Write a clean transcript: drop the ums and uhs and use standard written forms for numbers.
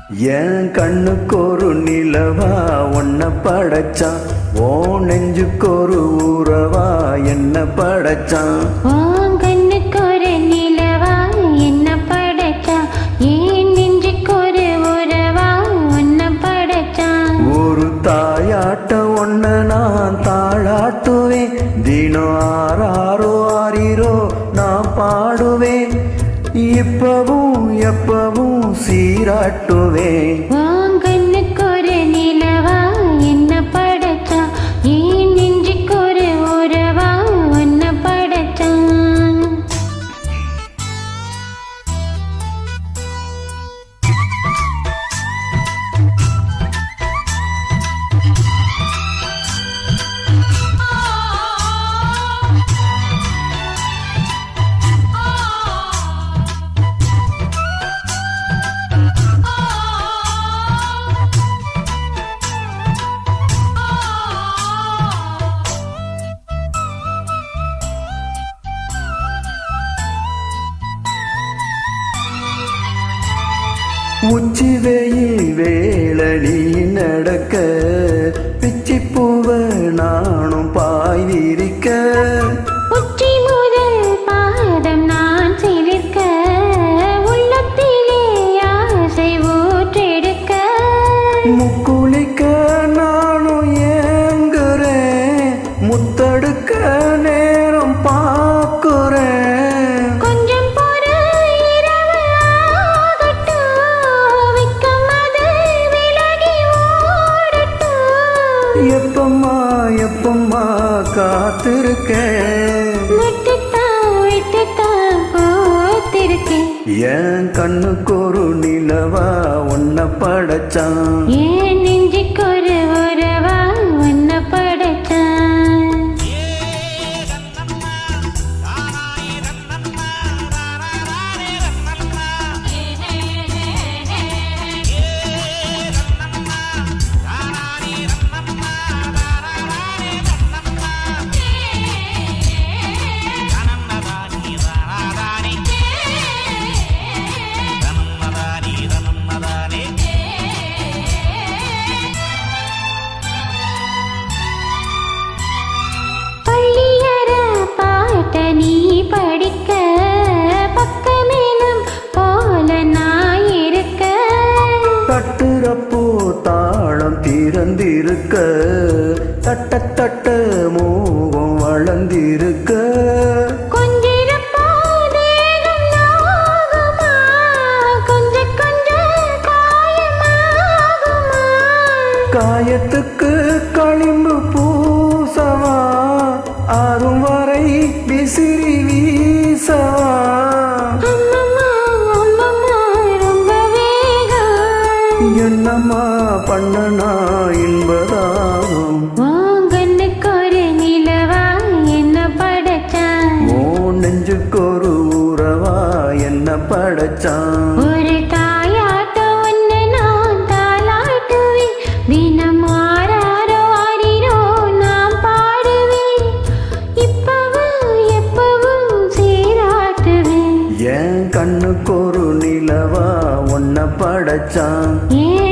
என் கண்ணுக்கு ஒரு நிலவா ஒன்ன படைச்சான், ஓ நெஞ்சுக்கு ஒரு ஊரவா என்ன படைச்சான். கண்ணுக்கு ஒரு நிலவா என்ன படைச்சான், ஏன் நெஞ்சுக்கு ஒரு ஊரவா ஒன்ன படைச்சான். ஒரு தாயாட்ட ஒன்ன நான் தாளாட்டுவேன், தினம் ஆறாரோ ஆறீரோ நான் பாடுவேன், இப்பவும் எப்பவும் சீராட்டுவேன். கண்ணுக்கு ஒரு நிலவா என்ன படைச்சா, ஏன் நெஞ்சுக்கு ஒரு உறவா ஒன்ன படைச்சான். உச்சி வெயில் வேளி நடக்க, பிச்சி பூவ நானும் பாய் விரிக்க, உச்சி முதல் பாதம் நான் சிலிர்க்க, உள்ளத்திலே ஆசை ஊற்றெடுக்க, முக்குளிக்க நானும் ஏங்குறேன், முத்தடுக்க நேரம் பார்க்குறேன். எப்பம்மா எப்பம்மா காத்திருக்கேன், என் கண்ணுக்கு ஒரு நிலவா ஒன்ன படைச்சான், ஏன் நெஞ்சுக்கு ஒரு உறவா ஒன்ன படைச்சான். நீ படிக்க பக்கமேலும் போல நான் இருக்க, தட்டுறப்போ தாளம் திறந்திருக்க, தட்ட தட்ட மோகம் வளர்ந்திருக்க, கொஞ்சிருப்போ தேகம் நோகுமா, கொஞ்சம் கொஞ்சம் காயமாகுமா, காயத்துக்கு களிம்பு பூசவா, ஆறும் வரை விசிறி வீசவா. ரொம்ப வேகம் என்னம்மா பண்ணனா என்பதாகும். கண்ணுக்கு ஒரு நிலவா என்ன படைச்சான், ஓ நெஞ்சுக்கு ஒரு ஊரவா என்ன படைச்சான். ஒரு தாயாட்ட ஒன்னு நான் தாளாட்டுவேன், தினம் ஆறாரோ ஆறிரோ நான் பாடுவேன், இப்பவும் எப்பவும் சீராட்டுவேன். என் கண்ணுக்கு ஒரு நிலவா ஒன்ன படைச்சான், ஏன்